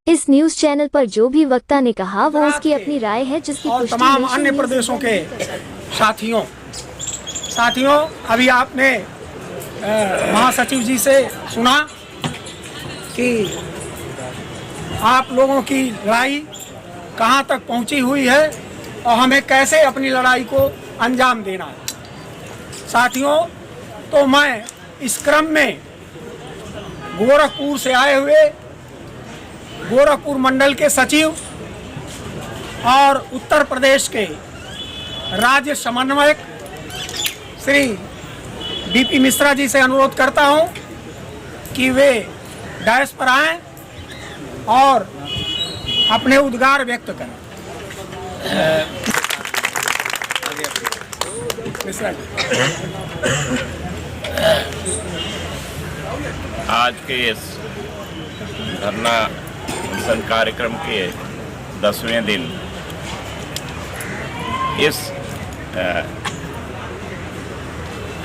इस news channel पर जो भी वक्ता ने कहा वो उसकी अपनी राय है, जिसकी और तमाम अन्य प्रदेशों के साथियों अभी आपने महासचिव जी से सुना कि आप लोगों की लड़ाई कहां तक पहुंची हुई है और हमें कैसे अपनी लड़ाई को अंजाम देना है। साथियों, तो मैं इस क्रम में गोरखपुर से आए हुए गोरखपुर मंडल के सचिव और उत्तर प्रदेश के राज्य समन्वयक श्री डीपी मिश्रा जी से अनुरोध करता हूं कि वे डायस पर आएं और अपने उद्गार व्यक्त करें। मिश्रा जी। आज के इस धरना अनशन कार्यक्रम के 10वें दिन इस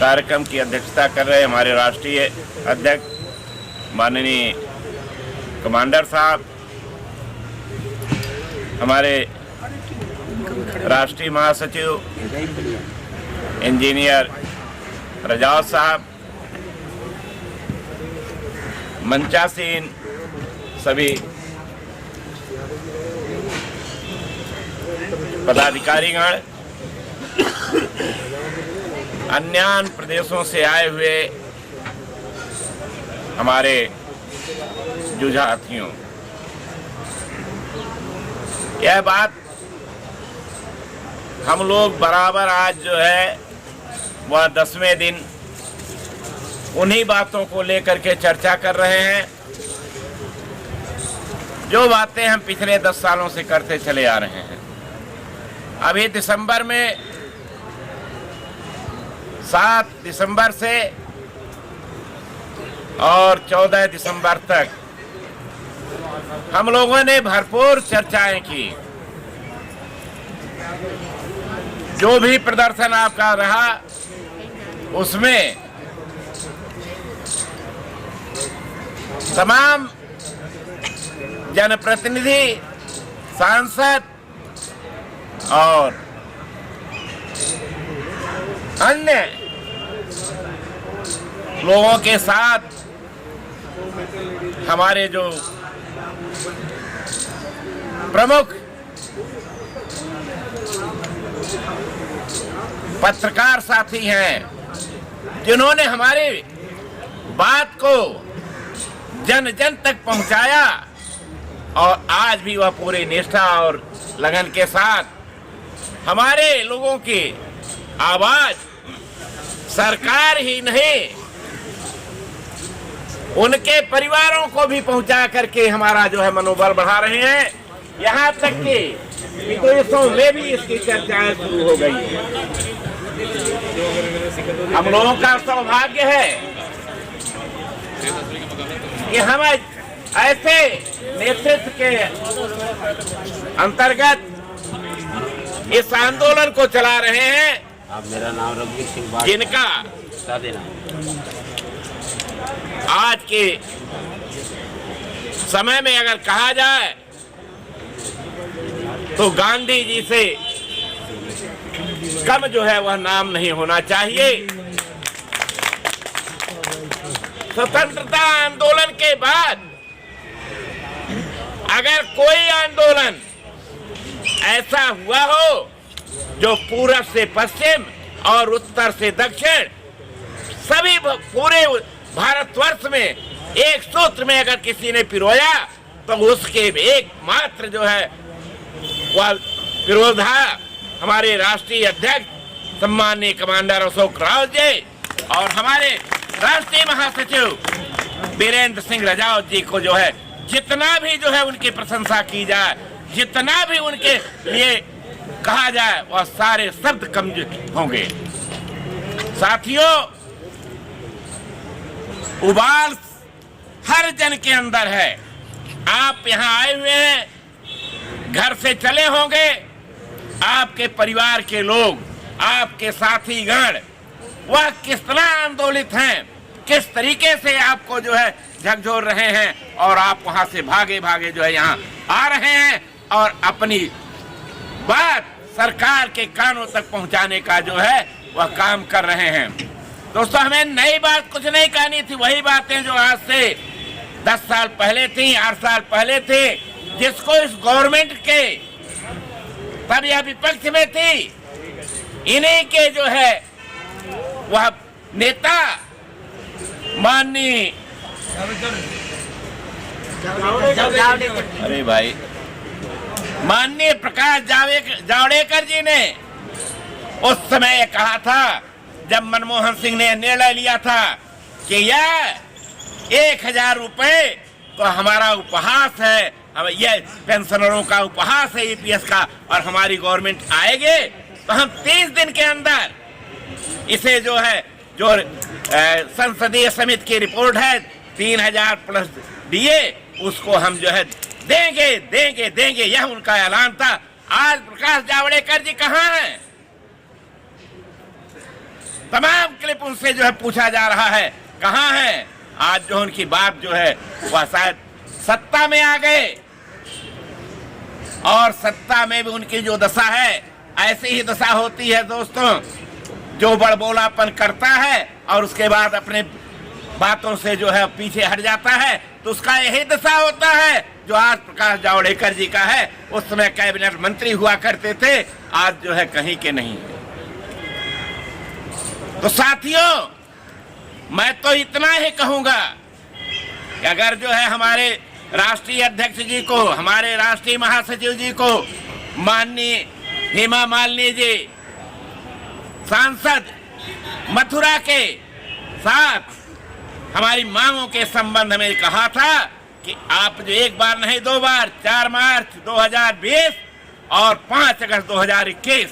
कार्यक्रम की अध्यक्षता कर रहे हमारे राष्ट्रीय अध्यक्ष माननीय कमांडर साहब, हमारे राष्ट्रीय महासचिव इंजीनियर रजाउत साहब, मंचासीन सभी पदाधिकारीगण, अन्य प्रदेशों से आए हुए हमारे जुझार्थियों, यह बात हम लोग बराबर आज जो है वह 10वें दिन उन्हीं बातों को लेकर के चर्चा कर रहे हैं जो बातें हम पिछले 10 सालों से करते चले आ रहे हैं। अभी दिसंबर में 7 दिसंबर से और 14 दिसंबर तक हम लोगों ने भरपूर चर्चाएं की। जो भी प्रदर्शन आपका रहा उसमें तमाम जनप्रतिनिधि, सांसद और अन्य लोगों के साथ हमारे जो प्रमुख पत्रकार साथी हैं, जिन्होंने हमारी बात को जन जन तक पहुंचाया और आज भी वह पूरी निष्ठा और लगन के साथ हमारे लोगों की आवाज सरकार ही नहीं उनके परिवारों को भी पहुंचा करके हमारा जो है मनोबल बढ़ा रहे हैं। यहाँ तक कि विदेशों में भी इसकी चर्चाएं शुरू हो गई है। हम लोगों का सौभाग्य है कि हम ऐसे नेतृत्व के अंतर्गत इस आंदोलन को चला रहे हैं। आप मेरा नाम रघुवीर सिंह जिनका बता देना। आज के समय में अगर कहा जाए तो गांधी जी से कम जो है वह नाम नहीं होना चाहिए। स्वतंत्रता आंदोलन के बाद अगर कोई आंदोलन ऐसा हुआ हो जो पूरब से पश्चिम और उत्तर से दक्षिण सभी पूरे भारतवर्ष में एक सूत्र में अगर किसी ने पिरोया तो उसके एकमात्र जो है वह विरोधा हमारे राष्ट्रीय अध्यक्ष सम्माननीय कमांडर अशोक रावत जी और हमारे राष्ट्रीय महासचिव वीरेंद्र सिंह रजावत जी को जो है जितना भी जो है उनकी प्रशंसा की जाए, जितना भी उनके लिए कहा जाए वह सारे शब्द कम होंगे। साथियों, उबाल हर जन के अंदर है। आप यहाँ आए हुए हैं, घर से चले होंगे, आपके परिवार के लोग, आपके साथीगण वह कितना आंदोलित हैं किस तरीके से आपको जो है झकझोर रहे हैं, और आप वहां से भागे भागे जो है यहाँ आ रहे हैं और अपनी बात सरकार के कानों तक पहुंचाने का जो है वह काम कर रहे हैं। दोस्तों, हमें नई बात कुछ नहीं कहनी थी, वही बातें जो आज से 10 साल पहले थी, 8 साल पहले थे, जिसको इस गवर्नमेंट के तब यह विपक्ष में थी, इन्हीं के जो है वह नेता माननीय अरे भाई माननीय प्रकाश जावड़ेकर जी ने उस समय कहा था, जब मनमोहन सिंह ने निर्णय लिया था कि यह 1000 रुपए तो हमारा उपहास है, यह पेंशनरों का उपहास है ईपीएस का, और हमारी गवर्नमेंट आएगी तो हम 30 दिन के अंदर इसे जो है, जो संसदीय समिति की रिपोर्ट है 3000 प्लस डीए, उसको हम जो है देंगे देंगे देंगे, यह उनका ऐलान था। आज प्रकाश जावड़ेकर जी कहाँ हैं? तमाम क्लिप उनसे जो है पूछा जा रहा है, कहाँ हैं? आज जो उनकी बात जो है वह शायद सत्ता में आ गए, और सत्ता में भी उनकी जो दशा है ऐसी ही दशा होती है दोस्तों। जो बड़बोलापन करता है और उसके बाद अपने बातों से जो है पीछे हट जाता है, तो उसका यही दशा होता है जो आज प्रकाश जावड़ेकर जी का है। उस समय कैबिनेट मंत्री हुआ करते थे, आज जो है कहीं के नहीं। तो साथियों, मैं तो इतना ही कहूंगा कि अगर जो है हमारे राष्ट्रीय अध्यक्ष जी को, हमारे राष्ट्रीय महासचिव जी को, माननीय हेमा मालिनी जी सांसद मथुरा के साथ हमारी मांगों के संबंध में कहा था कि आप जो एक बार नहीं 2 बार 4 मार्च 2020 और 5 अगस्त 2021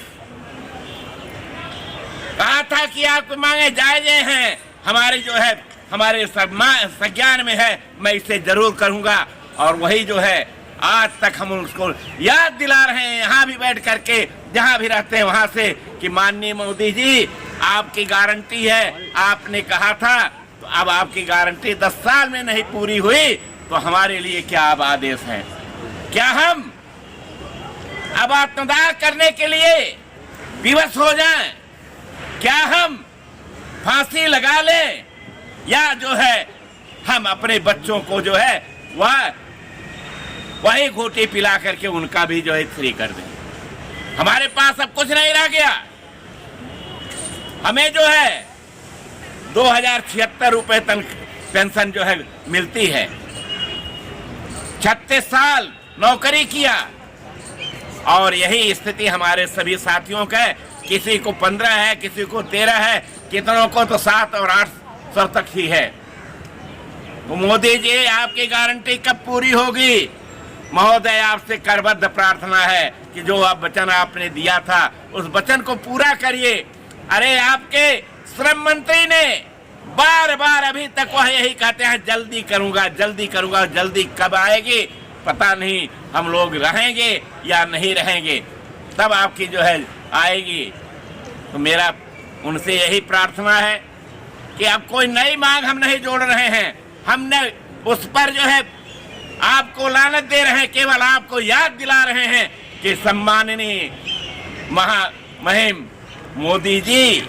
कहा था कि आपकी मांगे जायजे हैं, हमारे जो है हमारे संज्ञान में है, मैं इसे जरूर करूंगा। और वही जो है आज तक हम उसको याद दिला रहे हैं, यहाँ भी बैठ करके, जहाँ भी रहते हैं वहां से, कि माननीय मोदी जी आपकी गारंटी है, आपने कहा था, तो अब आपकी गारंटी 10 साल में नहीं पूरी हुई तो हमारे लिए क्या अब आदेश है? क्या हम अब आत्मदाह करने के लिए विवश हो जाएं? क्या हम फांसी लगा लें, या जो है हम अपने बच्चों को जो है वही घूटी पिला करके उनका भी जो है फ्री कर दें? हमारे पास अब कुछ नहीं रह गया। हमें जो है 2076 रुपए तक पेंशन जो है मिलती है। 36 साल नौकरी किया, और यही स्थिति हमारे सभी साथियों का है। किसी को 15 है, किसी को 13 है, कितनों को तो 7 और 8 सौ तक ही है। तो मोदी जी आपकी गारंटी कब पूरी होगी? महोदय, आपसे करबद्ध प्रार्थना है कि जो आप वचन आपने दिया था उस वचन को पूरा करिए। अरे आपके श्रम मंत्री ने बार बार अभी तक वह यही कहते हैं, जल्दी करूंगा जल्दी करूंगा, जल्दी कब आएगी पता नहीं, हम लोग रहेंगे या नहीं रहेंगे, तब आपकी जो है आएगी। तो मेरा उनसे यही प्रार्थना है कि अब कोई नई मांग हम नहीं जोड़ रहे हैं, हमने उस पर जो है आपको लानत दे रहे हैं, केवल आपको याद दिला रहे हैं कि सम्माननीय महामहिम मोदी जी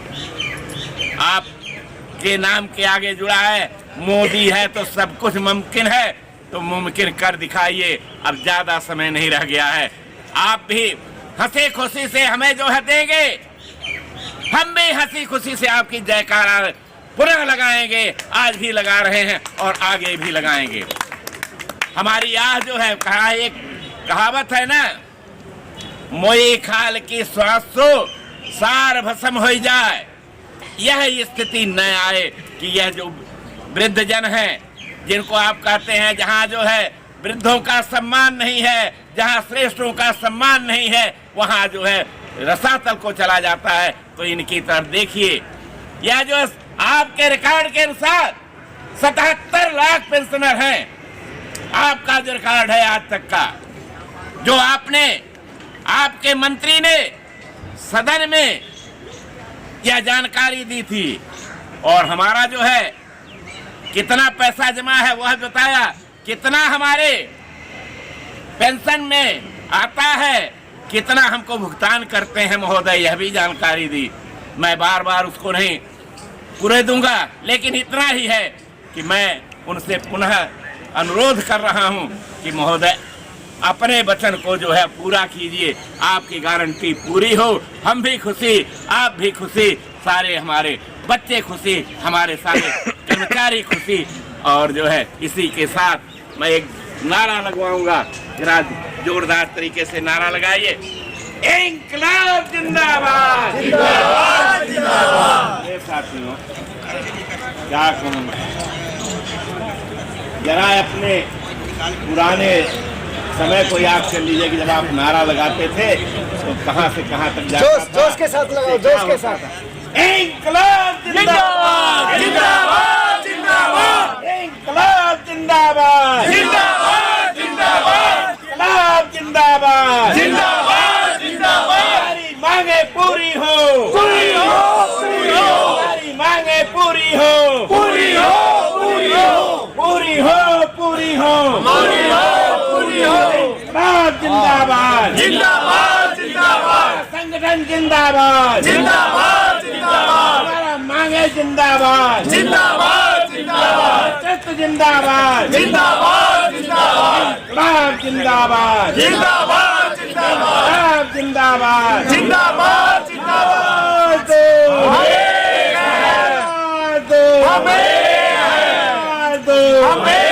आपके नाम के आगे जुड़ा है, मोदी है तो सब कुछ मुमकिन है, तो मुमकिन कर दिखाइए। अब ज्यादा समय नहीं रह गया है, आप भी हंसी खुशी से हमें जो है देंगे, हम भी हंसी खुशी से आपकी जयकारा पुनः लगाएंगे, आज भी लगा रहे हैं और आगे भी लगाएंगे। हमारी आह जो है, कहा एक कहावत है ना, मोई खाल की स्वास्थ्य सार भस्म हो जाए, यह स्थिति न आए कि यह जो वृद्ध जन है, जिनको आप कहते हैं जहाँ जो है वृद्धों का सम्मान नहीं है, जहाँ श्रेष्ठों का सम्मान नहीं है, वहाँ जो है रसातल को चला जाता है। तो इनकी तरफ देखिए, यह जो आपके रिकॉर्ड के अनुसार 77 लाख पेंशनर हैं, आपका जो रिकॉर्ड है आज तक का, जो आपने आपके मंत्री ने सदन में यह जानकारी दी थी, और हमारा जो है कितना पैसा जमा है वह बताया, कितना हमारे पेंशन में आता है, कितना हमको भुगतान करते हैं महोदय, यह भी जानकारी दी। मैं बार बार उसको नहीं पूरे दूंगा, लेकिन इतना ही है कि मैं उनसे पुनः अनुरोध कर रहा हूं कि महोदय अपने वचन को जो है पूरा कीजिए। आपकी गारंटी पूरी हो, हम भी खुशी, आप भी खुशी, सारे हमारे बच्चे खुशी, हमारे सारे कर्मचारी खुशी। और जो है इसी के साथ मैं एक नारा लगवाऊंगा, जरा जोरदार तरीके से नारा लगाइए। इंकलाब जिंदाबाद, जिंदाबाद, जिंदाबाद। ये साथियों क्या कहूँ, जरा अपने पुराने समय को याद कर लीजिए कि जब आप नारा लगाते थे तो कहां से कहां तक जाता था। जोश के साथ लगाओ, जोश के साथ। इंकलाब जिंदाबाद, जिंदाबाद, जिंदाबाद। इंकलाब जिंदाबाद, जिंदाबाद, जिंदाबाद। इंकलाब जिंदाबाद, जिंदाबाद, जिंदाबाद। हमारी मांगे पूरी हो, पूरी हो, पूरी हो। हमारी मांगे पूरी हो, पूरी हो, पूरी हो, पूरी हो, पूरी हो, पूरी हो, पूरी हो। इंकलाब जिंदाबाद, जिंदाबाद, जिंदाबाद। संगठन जिंदाबाद, जिंदाबाद, जिंदाबाद। हमारा मांगे जिंदाबाद, जिंदाबाद, जिंदाबाद। ट्रस्ट जिंदाबाद, जिंदाबाद, जिंदाबाद। इंकलाब जिंदाबाद, जिंदाबाद, जिंदाबाद। जिंदाबाद, जिंदाबाद, जिंदाबाद। हमें